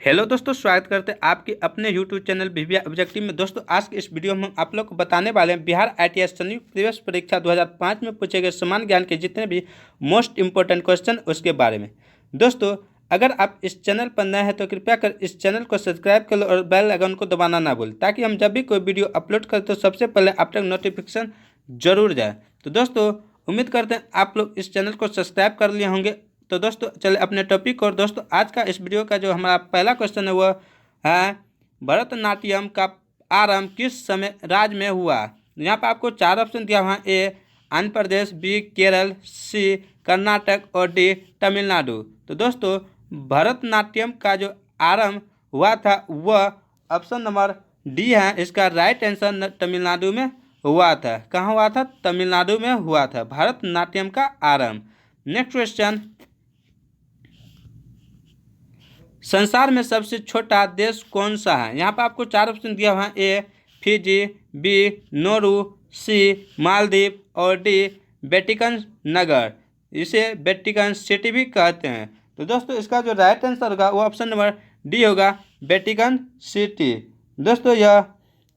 Hello दोस्तों, स्वागत करते हैं आपके अपने यूट्यूब चैनल वीवीआई ऑब्जेक्टिव में। दोस्तों, आज के इस वीडियो में हम आप लोग को बताने वाले हैं बिहार आईटीआई संयुक्त प्रवेश परीक्षा 2005 में पूछे गए समान ज्ञान के जितने भी मोस्ट इंपॉर्टेंट क्वेश्चन उसके बारे में। दोस्तों, अगर आप इस चैनल पर नए हैं तो कृपया कर इस चैनल को सब्सक्राइब कर लो और बेल आइकन को दबाना ना भूलें, ताकि हम जब भी कोई वीडियो अपलोड करें तो सबसे पहले आप तक नोटिफिकेशन जरूर जाए। तो दोस्तों, उम्मीद करते हैं आप लोग इस चैनल को सब्सक्राइब कर लिए होंगे। तो दोस्तों, चले अपने टॉपिक और दोस्तों, आज का इस वीडियो का जो हमारा पहला क्वेश्चन है वह है भरतनाट्यम का आरंभ किस समय राज्य में हुआ। यहाँ पर आपको चार ऑप्शन दिया हुआ है। ए आंध्र प्रदेश, बी केरल, सी कर्नाटक और डी तमिलनाडु। तो दोस्तों, भरतनाट्यम का जो आरंभ हुआ था वह ऑप्शन नंबर डी है इसका राइट आंसर। तमिलनाडु में हुआ था। कहाँ हुआ था? तमिलनाडु में हुआ था भरतनाट्यम का आरंभ। नेक्स्ट क्वेश्चन, संसार में सबसे छोटा देश कौन सा है? यहाँ पर आपको चार ऑप्शन दिया हुआ है। ए फिजी, बी नोरू, सी मालदीव और डी वेटिकन नगर। इसे वेटिकन सिटी भी कहते हैं। तो दोस्तों, इसका जो राइट आंसर होगा वो ऑप्शन नंबर डी होगा, वेटिकन सिटी। दोस्तों, यह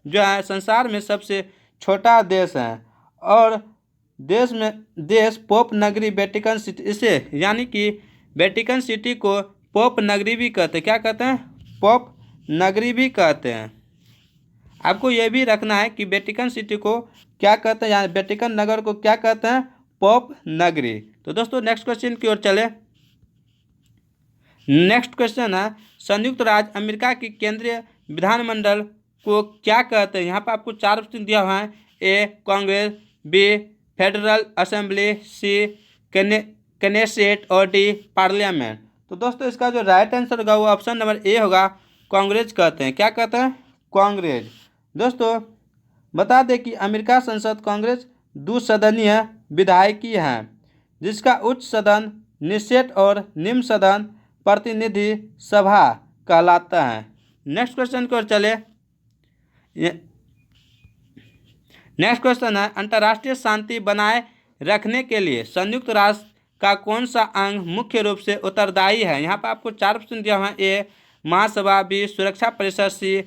जो है संसार में सबसे छोटा देश है और देश पोप नगरी वेटिकन सिटी, इसे यानी कि वेटिकन सिटी को पोप नगरी भी कहते हैं। क्या कहते हैं? पोप नगरी भी कहते हैं। आपको यह भी रखना है कि वेटिकन सिटी को क्या कहते हैं, यानी वेटिकन नगर को क्या कहते हैं? पोप नगरी। तो दोस्तों, नेक्स्ट क्वेश्चन की ओर चले। नेक्स्ट क्वेश्चन है, संयुक्त राज्य अमेरिका की केंद्रीय विधानमंडल को क्या कहते हैं? यहाँ पर आपको चार ऑप्शन दिया हुआ है। ए कांग्रेस, बी फेडरल असेंबली, सी कैनेसेट और डी पार्लियामेंट। तो दोस्तों, इसका जो राइट आंसर होगा वो ऑप्शन नंबर ए होगा, कांग्रेस कहते हैं। क्या कहते हैं? कांग्रेस। दोस्तों, बता दें कि अमेरिका संसद कांग्रेस द्विसदनीय विधायिकी है, जिसका उच्च सदन निषेध और निम्न सदन प्रतिनिधि सभा कहलाता है। नेक्स्ट क्वेश्चन की ओर चले। नेक्स्ट क्वेश्चन है, अंतर्राष्ट्रीय शांति बनाए रखने के लिए संयुक्त राष्ट्र का कौन सा अंग मुख्य रूप से उत्तरदायी है? यहाँ पर आपको चार ऑप्शन दिया हुआ है। ए महासभा, बी सुरक्षा परिषद, सी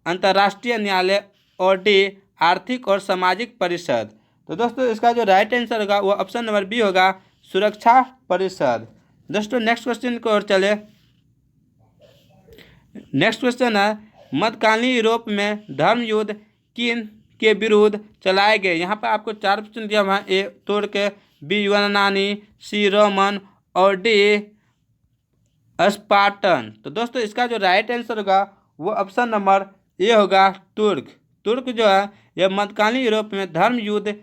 अंतर्राष्ट्रीय न्यायालय और डी आर्थिक और सामाजिक परिषद। तो दोस्तों, इसका जो राइट आंसर होगा वो ऑप्शन नंबर बी होगा, सुरक्षा परिषद। दोस्तों, नेक्स्ट क्वेश्चन की ओर चले। नेक्स्ट क्वेश्चन है, मध्यकालीन यूरोप में धर्म युद्ध किन के विरुद्ध चलाए गए? यहाँ पर आपको चार ऑप्शन दिया हुआ है। ए तुर्क, बी यूनानी, सी रोमन और डी स्पार्टन। तो दोस्तों, इसका जो राइट आंसर होगा वो ऑप्शन नंबर ए होगा, तुर्क। तुर्क जो है यह मध्यकालीन यूरोप में धर्म युद्ध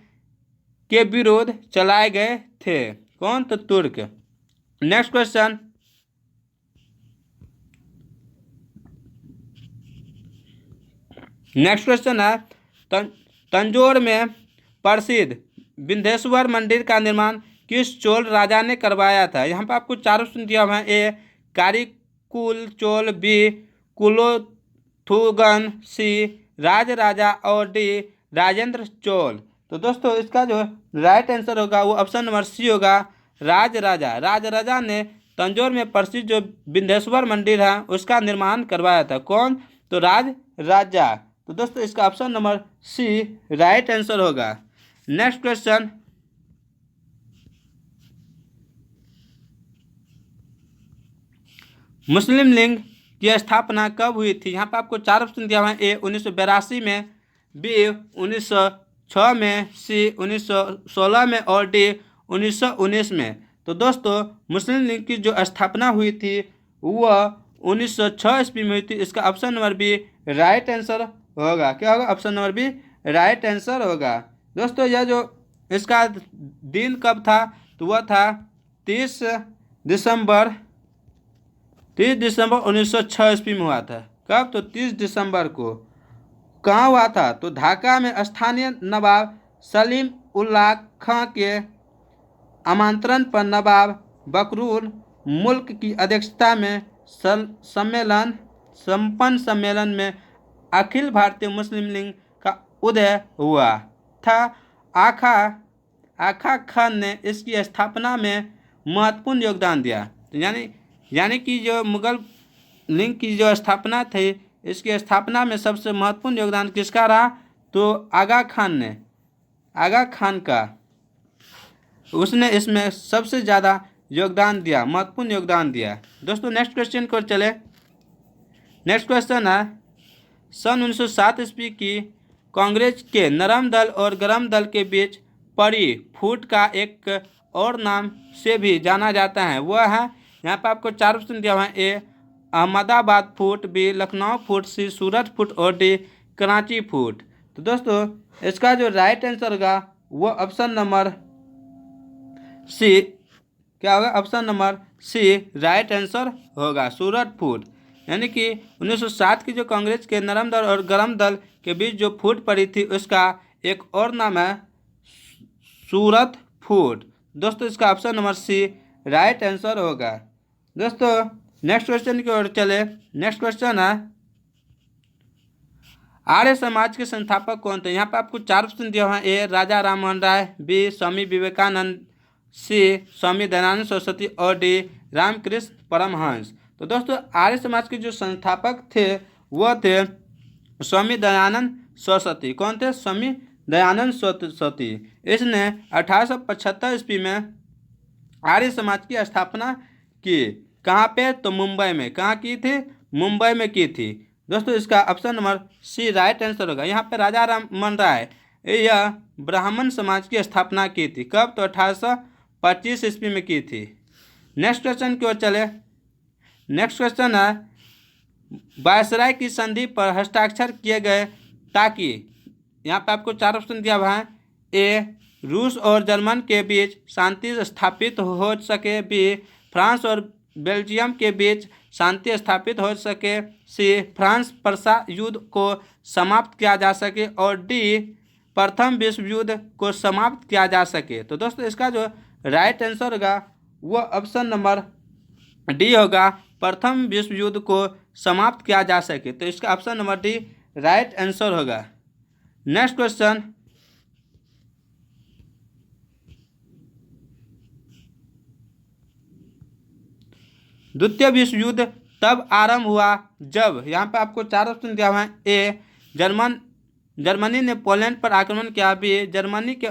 के विरुद्ध चलाए गए थे। कौन? तो तुर्क। नेक्स्ट क्वेश्चन, है तंजौर में प्रसिद्ध विंध्येश्वर मंदिर का निर्माण किस चोल राजा ने करवाया था? यहाँ पर आपको चार ऑप्शन दिया हुआ है। ए कारिकुल चोल, बी कुलोथुगन, सी राज राजा और डी राजेंद्र चोल। तो दोस्तों, इसका जो राइट आंसर होगा वो ऑप्शन नंबर सी होगा, राज राजा। राज राजा ने तंजौर में प्रसिद्ध जो विंध्येश्वर मंदिर है उसका निर्माण करवाया था। कौन? तो राज राजा। तो दोस्तों, इसका option number C right answer होगा। नेक्स्ट क्वेश्चन, मुस्लिम लीग की स्थापना कब हुई थी? यहाँ पर आपको चार ऑप्शन दिया हुआ है। ए 1982 में, बी 1906 में, सी 1916 में और डी 1919 में। तो दोस्तों, मुस्लिम लीग की जो स्थापना हुई थी वह 1906 ईस्वी में हुई थी। इसका option number B right answer होगा। क्या होगा? Option number B right answer होगा। दोस्तों, यह जो इसका दिन कब था तो वह था 30 दिसंबर 1906 ईस्वी में हुआ था। कब? तो 30 दिसंबर को। कहाँ हुआ था? तो ढाका में स्थानीय नवाब सलीम उल्लाह खां के आमंत्रण पर नवाब बकरुल मुल्क की अध्यक्षता में सम्मेलन में अखिल भारतीय मुस्लिम लीग का उदय हुआ था। आगा खान ने इसकी स्थापना में महत्वपूर्ण योगदान दिया। तो यानी कि जो मुगल लिंग की जो स्थापना थी, इसकी स्थापना में सबसे महत्वपूर्ण योगदान किसका रहा? तो आगा खान ने, आगा खान का, उसने इसमें सबसे ज़्यादा योगदान दिया, महत्वपूर्ण योगदान दिया। दोस्तों नेक्स्ट क्वेश्चन को चले। नेक्स्ट क्वेश्चन है, सन 1907 ईस्वी की कांग्रेस के नरम दल और गरम दल के बीच पड़ी फूट का एक और नाम से भी जाना जाता है, वह है, यहाँ पर आपको 4 ऑप्शन दिया हुआ है। ए अहमदाबाद फूट, बी लखनऊ फूट, सी सूरत फूट और डी कराची फूट। तो दोस्तों इसका जो राइट आंसर होगा वो ऑप्शन नंबर सी, क्या होगा? Option number C right answer होगा, सूरत फूट। यानी कि 1907 की जो कांग्रेस के नरम दल और गरम दल के बीच जो फूट पड़ी थी उसका एक और नाम है सूरत फूट। दोस्तों इसका option number C right answer होगा। दोस्तों नेक्स्ट क्वेश्चन की ओर चले। नेक्स्ट क्वेश्चन है, आर्य समाज के संस्थापक कौन थे? यहाँ पे आपको 4 ऑप्शन दिया हुआ है। ए राजा राममोहन राय, बी स्वामी विवेकानंद, सी स्वामी दयानंद सरस्वती और डी रामकृष्ण परमहंस। तो दोस्तों आर्य समाज के जो संस्थापक थे वो थे स्वामी दयानंद सरस्वती। कौन थे? स्वामी दयानंद सरस्वती। इसने 1875 ईस्वी में आर्य समाज की स्थापना की। कहाँ पे? तो मुंबई में। कहाँ की थी? मुंबई में की थी। दोस्तों इसका option number C right answer होगा। यहाँ पे राजा राममोहन राय यह ब्राह्मण समाज की स्थापना की थी। कब? तो 1825 ईस्वी में की थी। नेक्स्ट क्वेश्चन की ओर चले। नेक्स्ट क्वेश्चन है, वायसराय की संधि पर हस्ताक्षर किए गए ताकि, यहाँ पे आपको 4 ऑप्शन दिया हुआ है। ए रूस और जर्मन के बीच शांति स्थापित हो सके, बी फ्रांस और बेल्जियम के बीच शांति स्थापित हो सके, सी फ्रांस पर्सा युद्ध को समाप्त किया जा सके और डी प्रथम विश्व युद्ध को समाप्त किया जा सके। तो दोस्तों इसका जो राइट आंसर होगा वो ऑप्शन नंबर डी होगा, प्रथम विश्व युद्ध को समाप्त किया जा सके। तो इसका option number D right answer होगा। नेक्स्ट क्वेश्चन, द्वितीय विश्व युद्ध तब आरंभ हुआ जब, यहाँ पे आपको 4 ऑप्शन दिया हुआ है। ए जर्मनी ने पोलैंड पर आक्रमण किया, बी जर्मनी के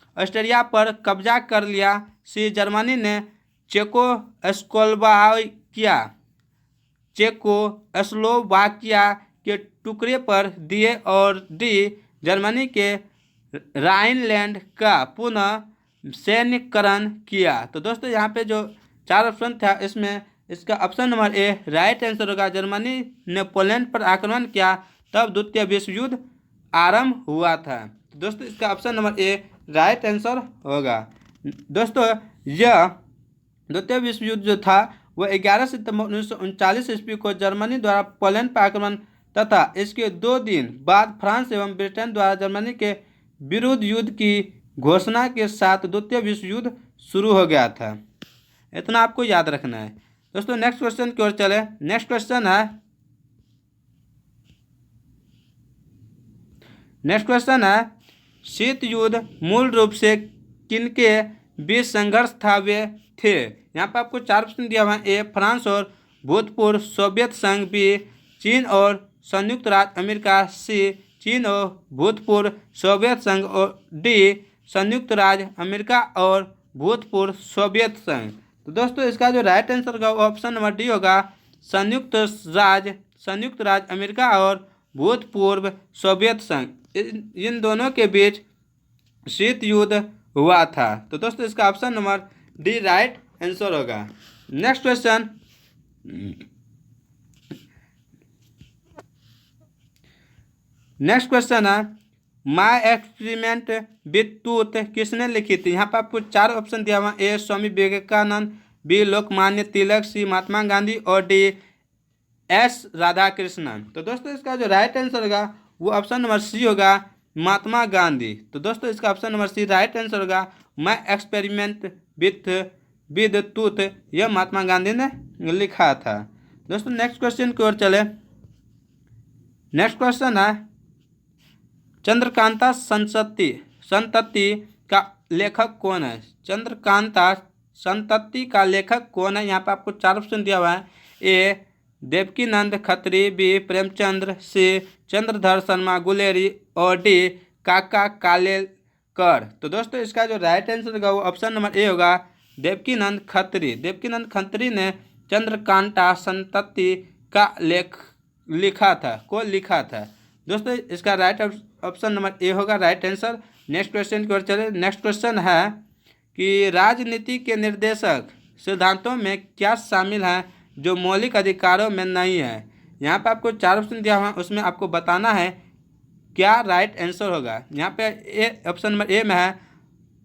ऑस्ट्रिया पर कब्जा कर लिया, सी जर्मनी ने चेकोस्लोवाकिया के टुकड़े पर दिए और डी जर्मनी के राइनलैंड का पुनः सैन्यकरण किया। तो दोस्तों यहाँ पे जो 4 ऑप्शन था इसमें इसका option number A right answer होगा। जर्मनी ने पोलैंड पर आक्रमण किया तब द्वितीय विश्व युद्ध आरंभ हुआ था। तो दोस्तों इसका option number A right answer होगा। दोस्तों यह द्वितीय विश्व युद्ध जो था वह 11 सितंबर 1939 ईस्वी को जर्मनी द्वारा पोलैंड पर आक्रमण तथा इसके 2 दिन बाद फ्रांस एवं ब्रिटेन द्वारा जर्मनी के विरुद्ध युद्ध की घोषणा के साथ द्वितीय विश्व युद्ध शुरू हो गया था। इतना आपको याद रखना है। दोस्तों नेक्स्ट क्वेश्चन की ओर चले। नेक्स्ट क्वेश्चन है, शीत युद्ध मूल रूप से किनके बीच संघर्ष था वे थे? यहाँ पर आपको 4 ऑप्शन दिया हुआ है। ए फ्रांस और भूतपूर्व सोवियत संघ, बी चीन और संयुक्त राज्य अमेरिका, सी चीन और भूतपूर्व सोवियत संघ और डी संयुक्त राज्य अमेरिका और भूतपूर्व सोवियत संघ। तो दोस्तों इसका जो राइट आंसर होगा वो ऑप्शन नंबर डी होगा, संयुक्त राज्य अमेरिका और भूतपूर्व सोवियत संघ। इन दोनों के बीच शीत युद्ध हुआ था। तो दोस्तों इसका option number D right answer होगा। नेक्स्ट क्वेश्चन, है माय एक्सपेरिमेंट विथ टूथ किसने लिखी थी? यहाँ पर आपको 4 ऑप्शन दिया हुआ। ए स्वामी विवेकानंद, बी लोकमान्य तिलक, सी महात्मा गांधी और डी एस राधाकृष्णन। तो दोस्तों इसका जो राइट आंसर होगा वो ऑप्शन नंबर सी होगा, महात्मा गांधी। तो दोस्तों इसका option number C right answer होगा, माय एक्सपेरिमेंट विद टूथ, यह महात्मा गांधी ने लिखा था। दोस्तों नेक्स्ट क्वेश्चन की ओर चले। नेक्स्ट क्वेश्चन है, चंद्रकांता संतति का लेखक कौन है? चंद्रकांता संतति का लेखक कौन है? यहाँ पे आपको 4 ऑप्शन दिया हुआ है। ए देवकीनंद खत्री, बी प्रेमचंद्र, सी चंद्रधर शर्मा गुलेरी और डी काका कालेलकर। तो दोस्तों इसका जो राइट आंसर होगा वो ऑप्शन नंबर ए होगा, देवकीनंद खत्री। देवकीनंद खत्री ने चंद्रकांता संतति का लिखा था। दोस्तों इसका राइट ऑप्शन नंबर ए होगा राइट आंसर। नेक्स्ट क्वेश्चन की ओर चले। नेक्स्ट क्वेश्चन है कि राजनीति के निर्देशक सिद्धांतों में क्या शामिल है जो मौलिक अधिकारों में नहीं है? यहाँ पे आपको 4 ऑप्शन दिया हुआ है, उसमें आपको बताना है क्या राइट आंसर होगा। यहाँ पे ए ऑप्शन नंबर ए में है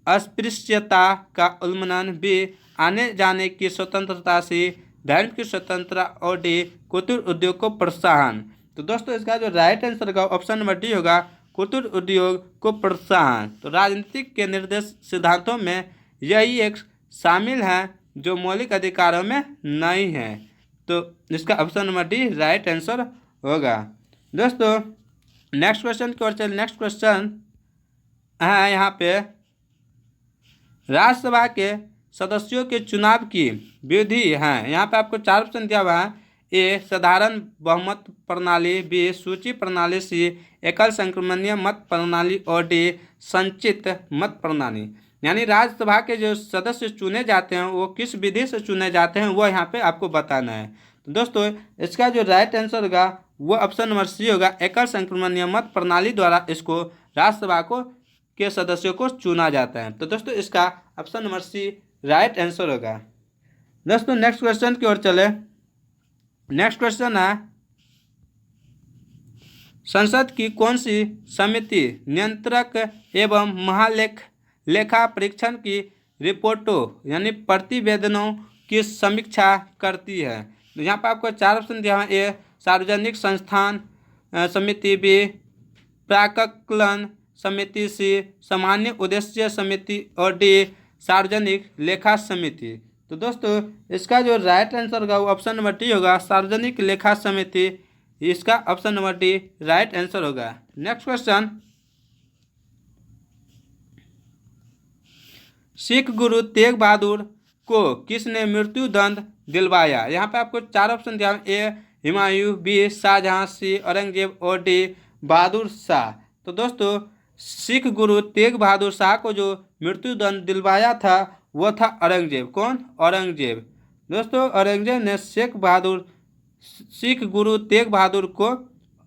अस्पृश्यता का उन्मूलन, बी आने जाने की स्वतंत्रता, सी धर्म की स्वतंत्रता और डी कुटीर उद्योग को प्रोत्साहन। तो दोस्तों इसका जो राइट आंसर होगा ऑप्शन नंबर डी होगा, कुटीर उद्योग को प्रोत्साहन। तो राजनीतिक के निर्देश सिद्धांतों में यही एक शामिल है जो मौलिक अधिकारों में नहीं है। तो इसका option number D right answer होगा। दोस्तों नेक्स्ट क्वेश्चन की ओर चलिए। नेक्स्ट क्वेश्चन है यहाँ पे राज्यसभा के सदस्यों के चुनाव की विधि है। यहाँ पे आपको 4 ऑप्शन दिया हुआ है। ए साधारण बहुमत प्रणाली, बी सूची प्रणाली, सी एकल संक्रमणीय मत प्रणाली और डी संचित मत प्रणाली। यानी राज्यसभा के जो सदस्य चुने जाते हैं वो किस विधि से चुने जाते हैं वो यहाँ पे आपको बताना है। तो दोस्तों इसका जो राइट आंसर होगा वो ऑप्शन नंबर सी होगा, एकल संक्रमणीय मत प्रणाली द्वारा इसको राज्यसभा के सदस्यों को चुना जाता है। तो दोस्तों इसका option number C right answer होगा। दोस्तों नेक्स्ट क्वेश्चन की ओर चले। नेक्स्ट क्वेश्चन है संसद की कौन सी समिति नियंत्रक एवं लेखा परीक्षण की रिपोर्टों यानी प्रतिवेदनों की समीक्षा करती है? तो यहाँ पर आपको 4 ऑप्शन दिया है। ए सार्वजनिक संस्थान समिति, बी प्राक्कलन समिति, सी सामान्य उद्देश्य समिति और डी सार्वजनिक लेखा समिति। तो दोस्तों इसका जो राइट आंसर होगा वो ऑप्शन नंबर डी होगा, सार्वजनिक लेखा समिति। इसका option number D right answer होगा। नेक्स्ट क्वेश्चन, सिख गुरु तेग बहादुर को किसने मृत्यु दंड दिलवाया? यहाँ पे आपको 4 ऑप्शन दिया है। ए हुमायूं, बी शाहजहां, सी औरंगजेब और डी बहादुर शाह। तो दोस्तों सिख गुरु तेग बहादुर शाह को जो मृत्यु दंड दिलवाया था वो था औरंगजेब। कौन? औरंगजेब। दोस्तों औरंगजेब ने सिख गुरु तेग बहादुर को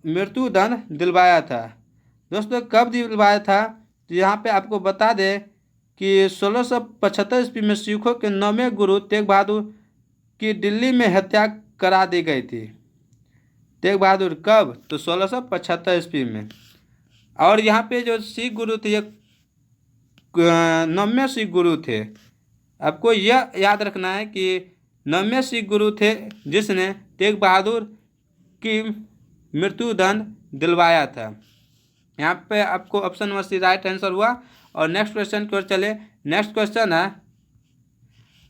मृत्यु दंड दिलवाया था। दोस्तों कब दिलवाया था? तो यहाँ पे आपको बता दें कि 1675 ईस्वी में सिखों के 9वें गुरु तेग बहादुर की दिल्ली में हत्या करा दी गई थी। तेग बहादुर कब? तो 1675 ईस्वी में। और यहाँ पे जो सिख गुरु थे ये 9वें सिख गुरु थे। आपको यह याद रखना है कि 9वें सिख गुरु थे जिसने तेग बहादुर की मृत्यु दंड दिलवाया था। यहाँ पे आपको option number C right answer हुआ। और नेक्स्ट क्वेश्चन की ओर चले। नेक्स्ट क्वेश्चन है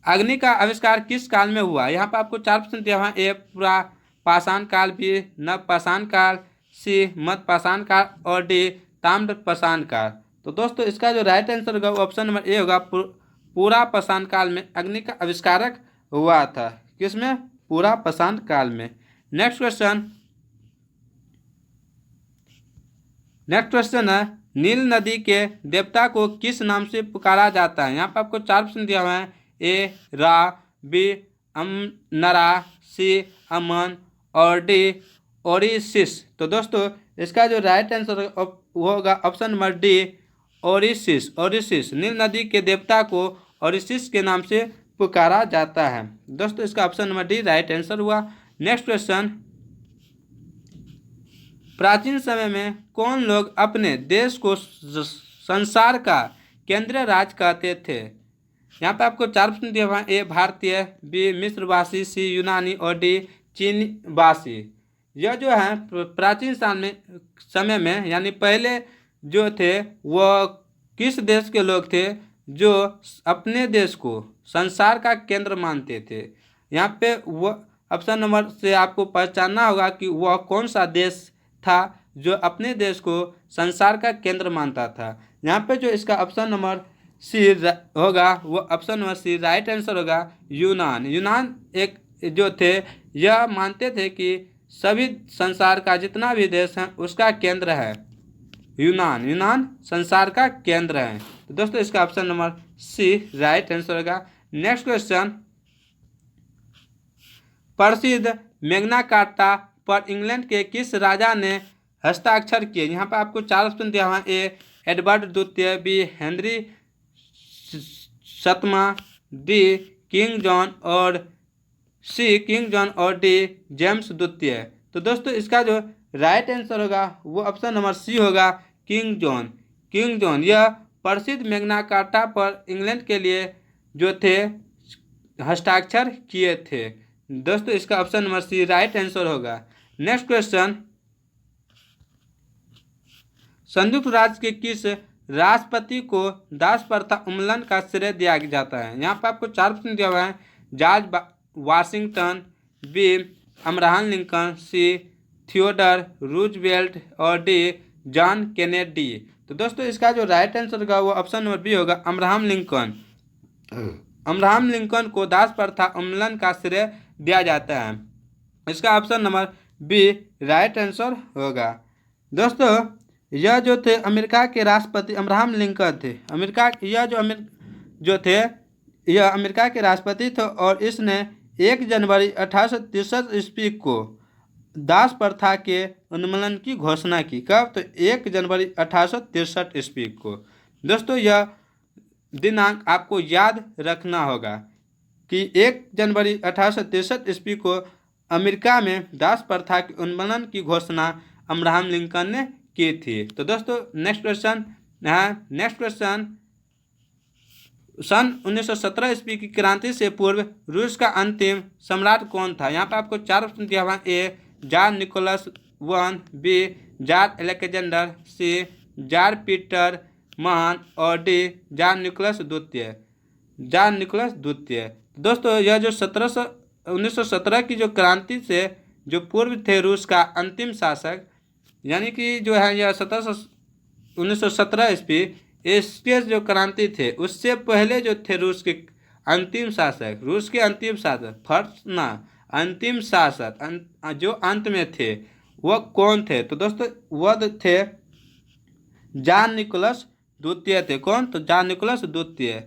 अग्नि का आविष्कार किस काल में हुआ? यहाँ पे आपको 4 ऑप्शन दिया हुआ है। ए पाषाण काल, बी नव पाषाण काल, सी मध्य पाषाण काल और डी ताम्र पाषाण काल। तो दोस्तों इसका जो राइट आंसर होगा ऑप्शन नंबर ए होगा, पूरा पाषाण काल में अग्नि का आविष्कारक हुआ था। किसमें? पूरा पाषाण काल में। नेक्स्ट क्वेश्चन है नील नदी के देवता को किस नाम से पुकारा जाता है? यहाँ पर आपको 4 ऑप्शन दिया हुआ है। ए रा, बी नरा, सी अमन और डी ओरिसिस। तो दोस्तों इसका जो राइट आंसर होगा ऑप्शन नंबर डी ओरिसिस। नील नदी के देवता को ओरिसिस के नाम से पुकारा जाता है। दोस्तों इसका option number D right answer हुआ। नेक्स्ट क्वेश्चन, प्राचीन समय में कौन लोग अपने देश को संसार का केंद्रीय राज्य कहते थे? यहाँ पे आपको 4 ऑप्शन दिया हुआ है। ए भारतीय, बी मिस्रवासी, सी यूनानी और डी चीनवासी। यह जो है प्राचीन समय में यानी पहले जो थे वह किस देश के लोग थे जो अपने देश को संसार का केंद्र मानते थे? यहाँ पे वह ऑप्शन नंबर से आपको पहचानना होगा कि वह कौन सा देश था जो अपने देश को संसार का केंद्र मानता था। यहाँ पे जो इसका ऑप्शन नंबर सी होगा वो option number C right answer होगा यूनान। यूनान एक जो थे यह मानते थे कि सभी संसार का जितना भी देश है उसका केंद्र है यूनान। यूनान संसार का केंद्र है। तो दोस्तों इसका option number C right answer होगा। नेक्स्ट क्वेश्चन, प्रसिद्ध मैग्ना कार्टा पर इंग्लैंड के किस राजा ने हस्ताक्षर किए? यहाँ पर आपको चार ऑप्शन दिया हुआ है। ए एडवर्ड द्वितीय, बी हेनरी सातवां, डी किंग जॉन और सी किंग जॉन और डी जेम्स द्वितीय। तो दोस्तों इसका जो राइट आंसर होगा वो ऑप्शन नंबर सी होगा किंग जॉन। किंग जॉन यह प्रसिद्ध मैग्ना कार्टा पर इंग्लैंड के लिए जो थे हस्ताक्षर किए थे। दोस्तों इसका option number C right answer होगा। नेक्स्ट क्वेश्चन, संयुक्त राज्य के किस राष्ट्रपति को दास प्रथा उन्मूलन का श्रेय दिया जाता है? यहाँ पर आपको चार ऑप्शन दिया हुआ है। George Washington, B Abraham Lincoln, C Theodore Roosevelt और डी जॉन कैनेडी। तो दोस्तों इसका जो राइट आंसर होगा वो ऑप्शन नंबर बी होगा अब्राहम लिंकन। अब्राहम लिंकन को दास प्रथा उन्मूलन का श्रेय दिया जाता है। इसका option number B right answer होगा। दोस्तों यह जो थे अमेरिका के राष्ट्रपति अब्राहम लिंकन थे। अमेरिका यह जो थे यह अमेरिका के राष्ट्रपति थे और इसने 1 जनवरी 1863 ईस्वी को दास प्रथा के उन्मूलन की घोषणा की। कब? तो 1 जनवरी 1863 ईस्वी को। दोस्तों यह दिनांक आपको याद रखना होगा कि 1 जनवरी 1863 ईस्वी को अमेरिका में दास प्रथा के उन्मूलन की घोषणा अब्राहम लिंकन ने की थी। तो दोस्तों नेक्स्ट क्वेश्चन सन 1917 ईस्वी की क्रांति से पूर्व रूस का अंतिम सम्राट कौन था? यहाँ पर आपको चार ऑप्शन दिया हुआ है। A Tsar Nicholas one, B Tsar Alexander, C Tsar Peter महान और डी जार निकोलस द्वितीय। जार निकोलस द्वितीय। दोस्तों यह जो 1917 की जो क्रांति से जो पूर्व थे रूस का अंतिम शासक, यानी कि जो है यह 1917 ईस्वी इसके जो क्रांति थे उससे पहले जो थे रूस के अंतिम शासक, रूस के अंतिम शासक फर्स्ट ना अंतिम शासक जो अंत में थे वह कौन थे? तो दोस्तों वह थे जार निकोलस द्वितीय थे। कौन? तो जार निकोलस द्वितीय।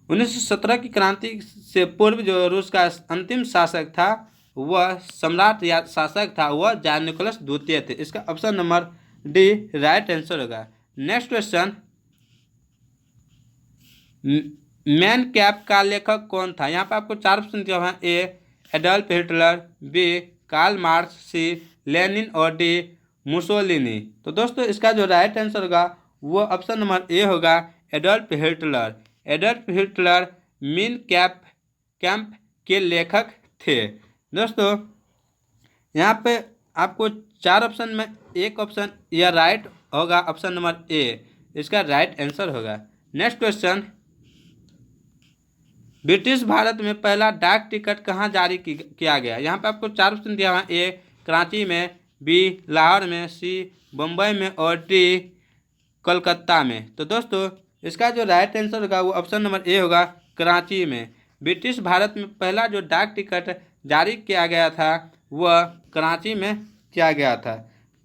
1917 की क्रांति से पूर्व जो रूस का अंतिम शासक था वह सम्राट या शासक था वह जार निकोलस द्वितीय थे। इसका option number D right answer होगा। नेक्स्ट क्वेश्चन, मैन कैप का लेखक कौन था? यहाँ पर आपको चार ऑप्शन दिया हुआ है। A Adolf Hitler, B Karl Marx, C Lenin और डी मुसोलिनी। तो दोस्तों इसका जो राइट आंसर होगा वो ऑप्शन नंबर ए होगा Adolf Hitler. Adolf Hitler man camp के लेखक थे। दोस्तों यहाँ पे आपको चार ऑप्शन में एक ऑप्शन यह राइट होगा, ऑप्शन नंबर ए इसका राइट आंसर होगा। नेक्स्ट क्वेश्चन, ब्रिटिश भारत में पहला डाक टिकट कहाँ जारी किया गया? यहाँ पे आपको चार ऑप्शन दिया हुआ है। ए कराची में, बी लाहौर में, सी बम्बई में और डी कोलकाता में। तो दोस्तों इसका जो राइट आंसर होगा वो ऑप्शन नंबर ए होगा कराची में। ब्रिटिश भारत में पहला जो डाक टिकट जारी किया गया था वह कराची में किया गया था।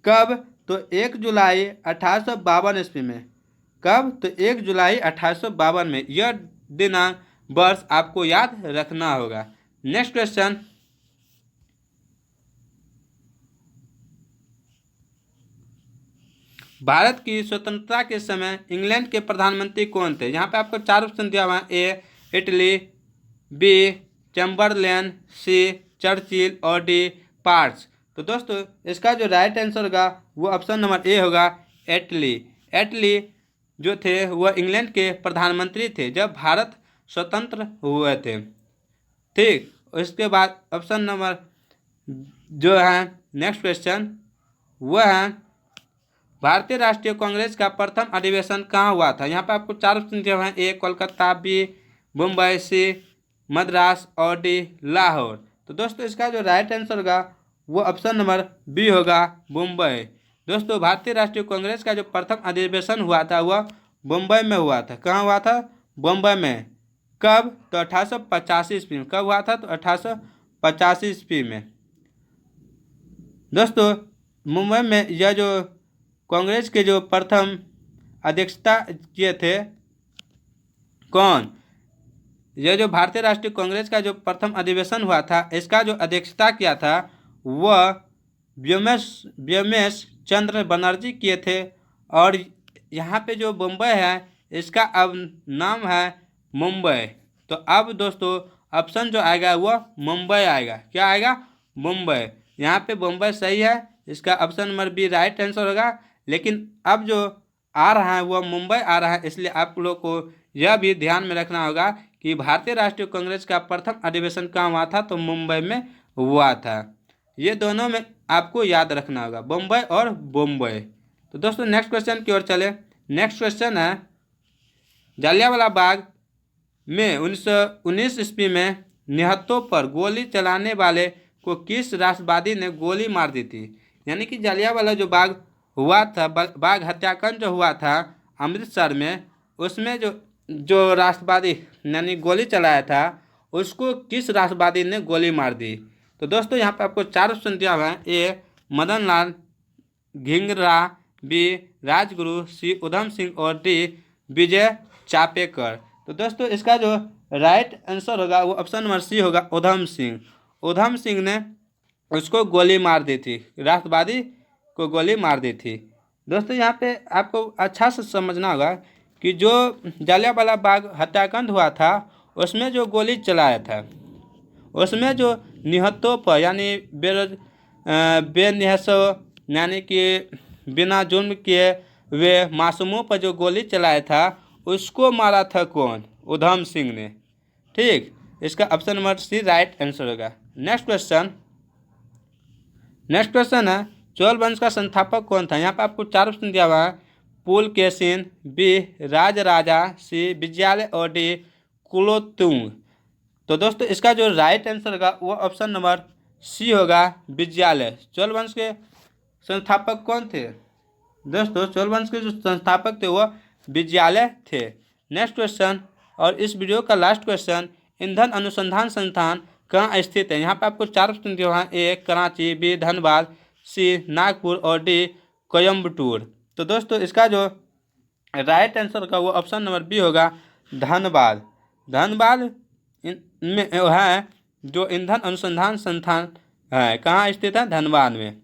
कब? तो 1 जुलाई 1852 ईस्वी में। कब? तो 1 जुलाई 1852 में। यह दिनांक वर्ष आपको याद रखना होगा। नेक्स्ट क्वेश्चन, भारत की स्वतंत्रता के समय इंग्लैंड के प्रधानमंत्री कौन थे? यहाँ पे आपको चार ऑप्शन दिया हुआ है। A Italy, B Chamberlain, C Churchill और डी पार्क्स। तो दोस्तों इसका जो राइट आंसर होगा वो ऑप्शन नंबर ए होगा इटली। इटली जो थे वह इंग्लैंड के प्रधानमंत्री थे जब भारत स्वतंत्र हुए थे। ठीक, उसके बाद ऑप्शन नंबर जो है नेक्स्ट क्वेश्चन वह है भारतीय राष्ट्रीय कांग्रेस का प्रथम अधिवेशन कहाँ हुआ था? यहाँ पर आपको चार ऑप्शन दिए हुए हैं। ए कोलकाता, बी मुंबई, सी मद्रास और डी लाहौर। तो दोस्तों इसका जो राइट आंसर होगा वो ऑप्शन नंबर बी होगा मुंबई। दोस्तों भारतीय राष्ट्रीय कांग्रेस का जो प्रथम अधिवेशन हुआ था वह मुंबई में हुआ था। कहाँ हुआ था? मुंबई में। कब? तो 1885 ईस्वी में। कब हुआ था? तो 1885 ईस्वी में। दोस्तों मुंबई में यह जो कांग्रेस के जो प्रथम अध्यक्षता किए थे, कौन? यह जो भारतीय राष्ट्रीय कांग्रेस का जो प्रथम अधिवेशन हुआ था, इसका जो अध्यक्षता किया था वह व्योमेश चंद्र बनर्जी किए थे। और यहाँ पे जो मुंबई है इसका अब नाम है मुंबई। तो अब दोस्तों ऑप्शन जो आएगा वह मुंबई आएगा। क्या आएगा? मुंबई। यहाँ पे मुंबई सही है, इसका option number B right answer होगा। लेकिन अब जो आ रहा है वह मुंबई आ रहा है, इसलिए आप लोग को यह भी ध्यान में रखना होगा कि भारतीय राष्ट्रीय कांग्रेस का प्रथम अधिवेशन कहाँ हुआ था? तो मुंबई में हुआ था। ये दोनों में आपको याद रखना होगा, मुंबई और मुंबई। तो दोस्तों नेक्स्ट क्वेश्चन की ओर चले। नेक्स्ट क्वेश्चन है, जलियांवाला बाग में 1919 ईस्वी में निहत्थों पर गोली चलाने वाले को किस राष्ट्रवादी ने गोली मार दी थी? यानी कि जलियांवाला जो बाग हुआ था, बाग हत्याकांड जो हुआ था अमृतसर में, उसमें जो राष्ट्रवादी यानी गोली चलाया था उसको किस राष्ट्रवादी ने गोली मार दी? तो दोस्तों यहाँ पे आपको 4 ऑप्शन दिया हुआ है। ए मदन लाल धिंगरा, बी राजगुरु, सी उधम सिंह और डी विजय चापेकर। तो दोस्तों इसका जो राइट आंसर होगा वो ऑप्शन नंबर सी होगा, उधम सिंह। उधम सिंह ने उसको गोली मार दी थी, राष्ट्रवादी को गोली मार दी थी। दोस्तों यहाँ पे आपको अच्छा से समझना होगा कि जो जलियांवाला बाग हत्याकांड हुआ था उसमें जो गोली चलाया था, उसमें जो निहत्थों पर यानी बेनिहसों यानी कि बिना जुर्म किए वे मासूमों पर जो गोली चलाया था उसको मारा था कौन? उधम सिंह ने। ठीक, इसका option number C right answer होगा। नेक्स्ट क्वेश्चन है, चोल वंश का संस्थापक कौन था? यहाँ पे आपको 4 ऑप्शन दिया हुआ है। पुलकेशिन, बी राजराजा, सी विजयालय और डी कुलोत्तुंग। तो दोस्तों इसका जो राइट आंसर होगा वो ऑप्शन नंबर सी होगा, विजयालय। चोल वंश के संस्थापक कौन थे? दोस्तों चोल वंश के जो संस्थापक थे वो विजयालय थे। नेक्स्ट क्वेश्चन और इस वीडियो का लास्ट क्वेश्चन, ईंधन अनुसंधान संस्थान कहाँ स्थित है? यहाँ पे आपको 4 ऑप्शन दिए हुए हैं। ए कराची, बी धनबाद, सी नागपुर और डी कोयम्बटूर। तो दोस्तों इसका जो राइट आंसर का वो ऑप्शन नंबर बी होगा, धनबाद। धनबाद में है जो ईंधन अनुसंधान संस्थान है, कहाँ स्थित है? धनबाद में।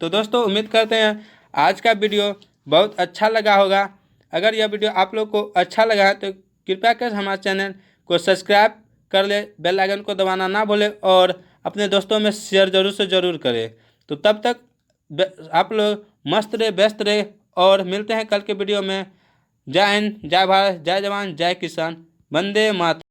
तो दोस्तों उम्मीद करते हैं आज का वीडियो बहुत अच्छा लगा होगा। अगर यह वीडियो आप लोग को अच्छा लगा है तो कृपया कर हमारे चैनल को सब्सक्राइब कर ले, बेल आइकन को दबाना ना भूलें और अपने दोस्तों में शेयर जरूर से ज़रूर करें। तो तब तक आप लोग मस्त रहे, व्यस्त रहे और मिलते हैं कल के वीडियो में। जय हिंद, जय भारत, जय जवान, जय किसान, वंदे मातरम।